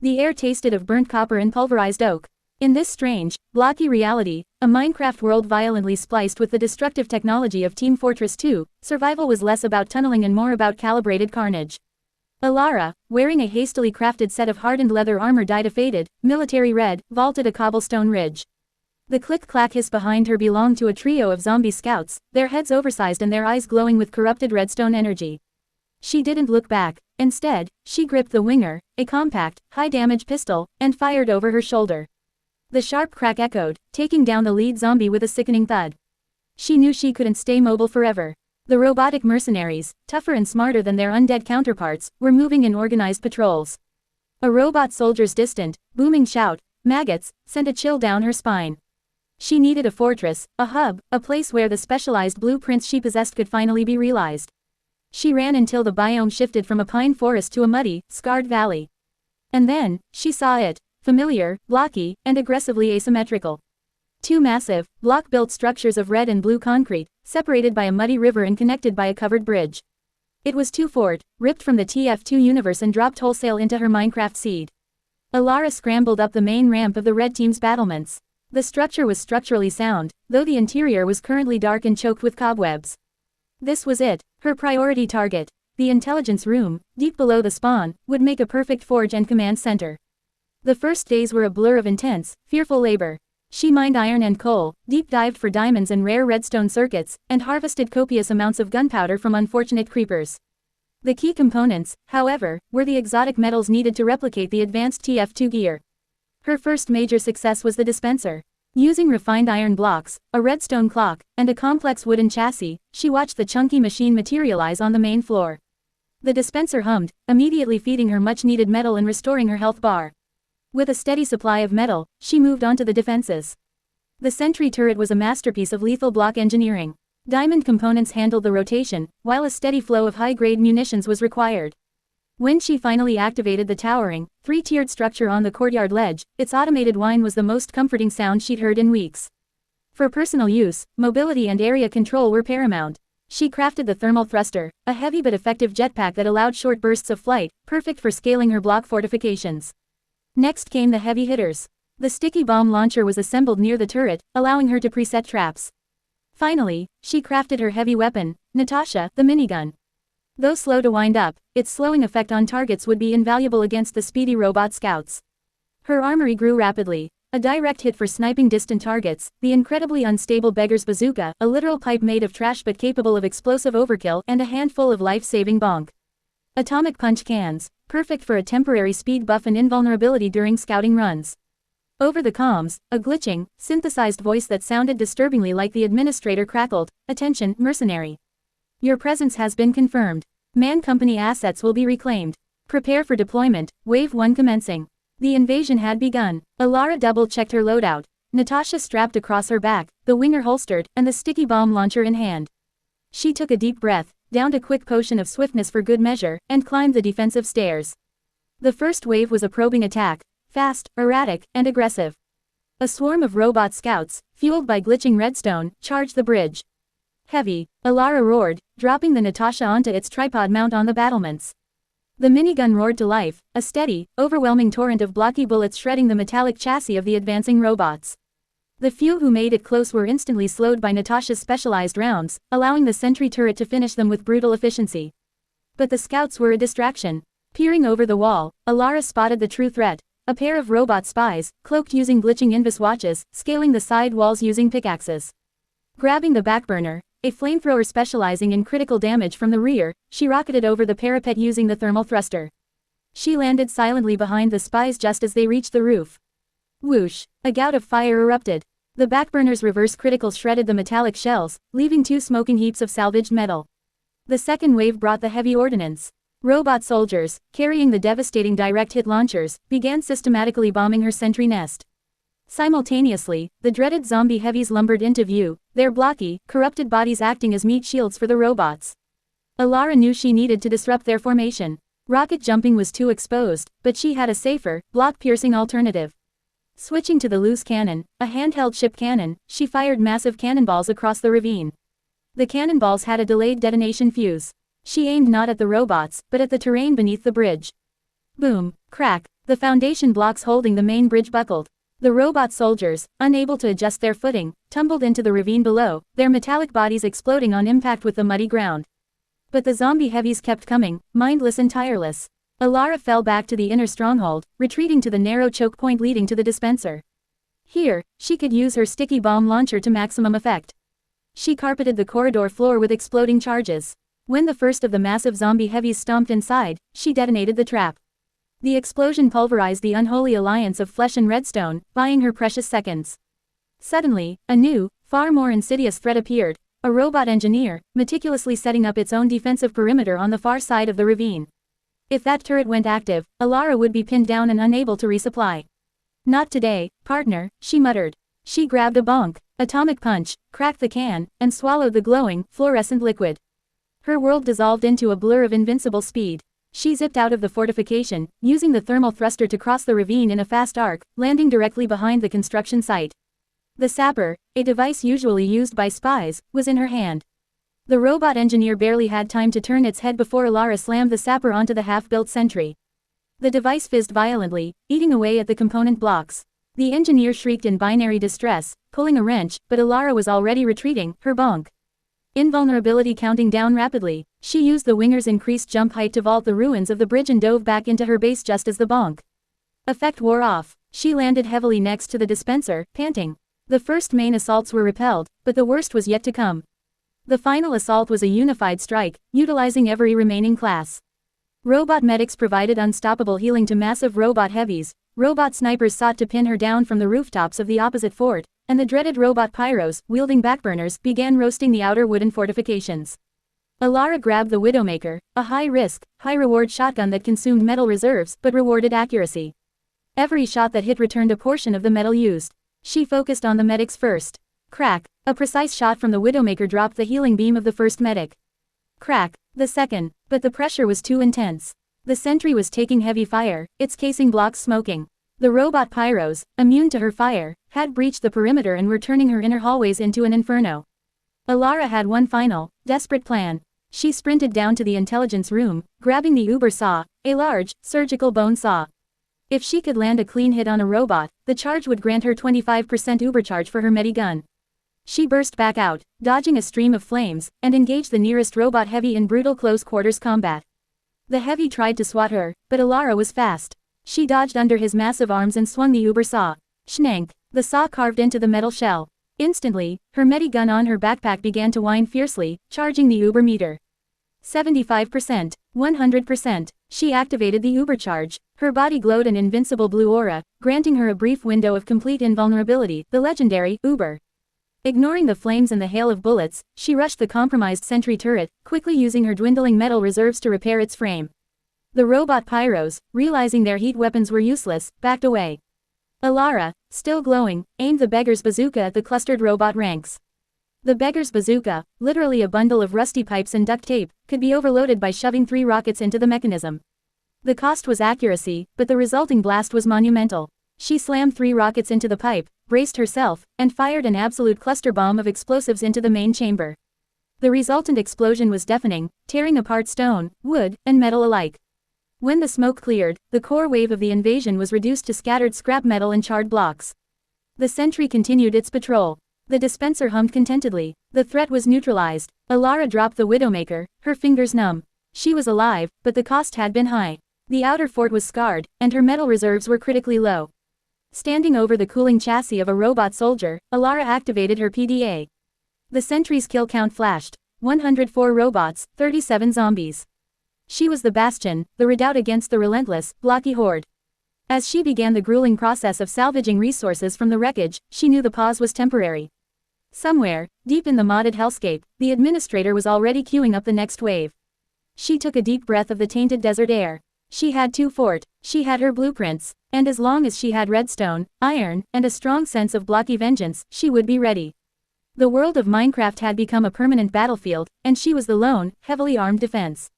The air tasted of burnt copper and pulverized oak. In this strange, blocky reality, a Minecraft world violently spliced with the destructive technology of Team Fortress 2, survival was less about tunneling and more about calibrated carnage. Alara, wearing a hastily crafted set of hardened leather armor dyed a faded, military red, vaulted a cobblestone ridge. The click-clack hiss behind her belonged to a trio of zombie scouts, their heads oversized and their eyes glowing with corrupted redstone energy. She didn't look back. Instead, she gripped the winger, a compact, high-damage pistol, and fired over her shoulder. The sharp crack echoed, taking down the lead zombie with a sickening thud. She knew she couldn't stay mobile forever. The robotic mercenaries, tougher and smarter than their undead counterparts, were moving in organized patrols. A robot soldier's distant, booming shout, "Maggots," sent a chill down her spine. She needed a fortress, a hub, a place where the specialized blueprints she possessed could finally be realized. She ran until the biome shifted from a pine forest to a muddy, scarred valley. And then, she saw it. Familiar, blocky, and aggressively asymmetrical. Two massive, block-built structures of red and blue concrete, separated by a muddy river and connected by a covered bridge. It was too fort, ripped from the tf2 universe and dropped wholesale into her Minecraft seed. Alara scrambled up the main ramp of the red team's battlements. The structure was structurally sound, though the interior was currently dark and choked with cobwebs. This was it, her priority target. The intelligence room, deep below the spawn, would make a perfect forge and command center. The first days were a blur of intense, fearful labor. She mined iron and coal, deep-dived for diamonds and rare redstone circuits, and harvested copious amounts of gunpowder from unfortunate creepers. The key components, however, were the exotic metals needed to replicate the advanced tf2 gear. Her first major success was the dispenser. Using refined iron blocks, a redstone clock, and a complex wooden chassis, she watched the chunky machine materialize on the main floor. The dispenser hummed, immediately feeding her much-needed metal and restoring her health bar. With a steady supply of metal, she moved on to the defenses. The sentry turret was a masterpiece of lethal block engineering. Diamond components handled the rotation, while a steady flow of high-grade munitions was required. When she finally activated the towering, three-tiered structure on the courtyard ledge, its automated whine was the most comforting sound she'd heard in weeks. For personal use, mobility and area control were paramount. She crafted the thermal thruster, a heavy but effective jetpack that allowed short bursts of flight, perfect for scaling her block fortifications. Next came the heavy hitters. The sticky bomb launcher was assembled near the turret, allowing her to preset traps. Finally, she crafted her heavy weapon, Natasha, the minigun. Though slow to wind up, its slowing effect on targets would be invaluable against the speedy robot scouts. Her armory grew rapidly. A direct hit for sniping distant targets, the incredibly unstable beggar's bazooka, a literal pipe made of trash but capable of explosive overkill, and a handful of life-saving bonk. Atomic punch cans, perfect for a temporary speed buff and invulnerability during scouting runs. Over the comms, a glitching, synthesized voice that sounded disturbingly like the administrator crackled, "Attention, mercenary. Your presence has been confirmed. Man Company assets will be reclaimed. Prepare for deployment, Wave 1 commencing." The invasion had begun. Alara double-checked her loadout. Natasha strapped across her back, the winger holstered, and the sticky bomb launcher in hand. She took a deep breath, downed a quick potion of swiftness for good measure, and climbed the defensive stairs. The first wave was a probing attack, fast, erratic, and aggressive. A swarm of robot scouts, fueled by glitching redstone, charged the bridge. Heavy, Alara roared, dropping the Natasha onto its tripod mount on the battlements. The minigun roared to life, a steady, overwhelming torrent of blocky bullets shredding the metallic chassis of the advancing robots. The few who made it close were instantly slowed by Natasha's specialized rounds, allowing the sentry turret to finish them with brutal efficiency. But the scouts were a distraction. Peering over the wall, Alara spotted the true threat, a pair of robot spies, cloaked using glitching invis watches, scaling the side walls using pickaxes. Grabbing the backburner, a flamethrower specializing in critical damage from the rear, she rocketed over the parapet using the thermal thruster. She landed silently behind the spies just as they reached the roof. Whoosh! A gout of fire erupted. The backburner's reverse critical shredded the metallic shells, leaving two smoking heaps of salvaged metal. The second wave brought the heavy ordnance. Robot soldiers, carrying the devastating direct hit launchers, began systematically bombing her sentry nest. Simultaneously, the dreaded zombie heavies lumbered into view, their blocky, corrupted bodies acting as meat shields for the robots. Alara knew she needed to disrupt their formation. Rocket jumping was too exposed, but she had a safer, block-piercing alternative. Switching to the loose cannon, a handheld ship cannon, she fired massive cannonballs across the ravine. The cannonballs had a delayed detonation fuse. She aimed not at the robots, but at the terrain beneath the bridge. Boom, crack, the foundation blocks holding the main bridge buckled. The robot soldiers, unable to adjust their footing, tumbled into the ravine below, their metallic bodies exploding on impact with the muddy ground. But the zombie heavies kept coming, mindless and tireless. Alara fell back to the inner stronghold, retreating to the narrow choke point leading to the dispenser. Here, she could use her sticky bomb launcher to maximum effect. She carpeted the corridor floor with exploding charges. When the first of the massive zombie heavies stomped inside, she detonated the trap. The explosion pulverized the unholy alliance of flesh and redstone, buying her precious seconds. Suddenly, a new, far more insidious threat appeared, a robot engineer, meticulously setting up its own defensive perimeter on the far side of the ravine. If that turret went active, Alara would be pinned down and unable to resupply. Not today, partner, she muttered. She grabbed a bonk, atomic punch, cracked the can, and swallowed the glowing, fluorescent liquid. Her world dissolved into a blur of invincible speed. She zipped out of the fortification, using the thermal thruster to cross the ravine in a fast arc, landing directly behind the construction site. The sapper, a device usually used by spies, was in her hand. The robot engineer barely had time to turn its head before Alara slammed the sapper onto the half-built sentry. The device fizzed violently, eating away at the component blocks. The engineer shrieked in binary distress, pulling a wrench, but Alara was already retreating, her bonk. Invulnerability counting down rapidly, she used the winger's increased jump height to vault the ruins of the bridge and dove back into her base just as the bonk effect wore off. She landed heavily next to the dispenser, panting. The first main assaults were repelled, but the worst was yet to come. The final assault was a unified strike, utilizing every remaining class. Robot medics provided unstoppable healing to massive robot heavies, robot snipers sought to pin her down from the rooftops of the opposite fort, and the dreaded robot pyros, wielding backburners, began roasting the outer wooden fortifications. Alara grabbed the Widowmaker, a high-risk, high-reward shotgun that consumed metal reserves but rewarded accuracy. Every shot that hit returned a portion of the metal used. She focused on the medics first. Crack, a precise shot from the Widowmaker dropped the healing beam of the first medic. Crack, the second, but the pressure was too intense. The sentry was taking heavy fire, its casing blocks smoking. The robot pyros, immune to her fire, had breached the perimeter and were turning her inner hallways into an inferno. Alara had one final, desperate plan. She sprinted down to the intelligence room, grabbing the Uber saw, a large, surgical bone saw. If she could land a clean hit on a robot, the charge would grant her 25% Uber charge for her medigun. She burst back out, dodging a stream of flames, and engaged the nearest robot heavy in brutal close-quarters combat. The heavy tried to swat her, but Alara was fast. She dodged under his massive arms and swung the Uber saw. Schnank! The saw carved into the metal shell. Instantly, her medigun on her backpack began to whine fiercely, charging the Uber meter. 75%, 100%. She activated the Uber charge. Her body glowed an invincible blue aura, granting her a brief window of complete invulnerability, the legendary Uber. Ignoring the flames and the hail of bullets, she rushed the compromised sentry turret, quickly using her dwindling metal reserves to repair its frame. The robot pyros, realizing their heat weapons were useless, backed away. Alara, still glowing, aimed the beggar's bazooka at the clustered robot ranks. The beggar's bazooka, literally a bundle of rusty pipes and duct tape, could be overloaded by shoving 3 rockets into the mechanism. The cost was accuracy, but the resulting blast was monumental. She slammed 3 rockets into the pipe, braced herself, and fired an absolute cluster bomb of explosives into the main chamber. The resultant explosion was deafening, tearing apart stone, wood, and metal alike. When the smoke cleared, the core wave of the invasion was reduced to scattered scrap metal and charred blocks. The sentry continued its patrol. The dispenser hummed contentedly. The threat was neutralized. Alara dropped the Widowmaker, her fingers numb. She was alive, but the cost had been high. The outer fort was scarred, and her metal reserves were critically low. Standing over the cooling chassis of a robot soldier, Alara activated her PDA. The sentry's kill count flashed. 104 robots, 37 zombies. She was the bastion, the redoubt against the relentless, blocky horde. As she began the grueling process of salvaging resources from the wreckage, she knew the pause was temporary. Somewhere, deep in the modded hellscape, the administrator was already queuing up the next wave. She took a deep breath of the tainted desert air. She had 2 fort, she had her blueprints, and as long as she had redstone, iron, and a strong sense of blocky vengeance, she would be ready. The world of Minecraft had become a permanent battlefield, and she was the lone, heavily armed defense.